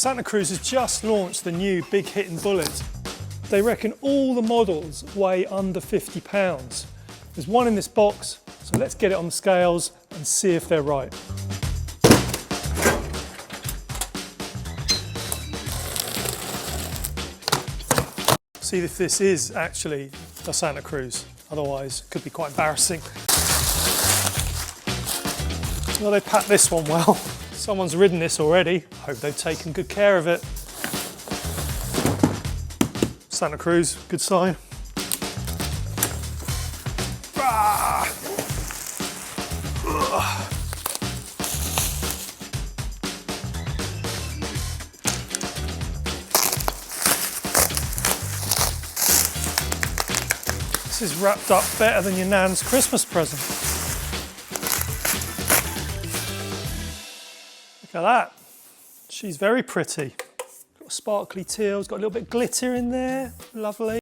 Santa Cruz has just launched the new big hitting Bullit. They reckon all the models weigh under 50 pounds. There's one in this box, so let's get it on the scales and see if they're right. See if this is actually a Santa Cruz, otherwise it could be quite embarrassing. Well, they packed this one well. Someone's ridden this already. Hope they've taken good care of it. Santa Cruz, good sign. Ah! This is wrapped up better than your nan's Christmas present. Look at that. She's very pretty. Got a sparkly teal, it's got a little bit of glitter in there. Lovely.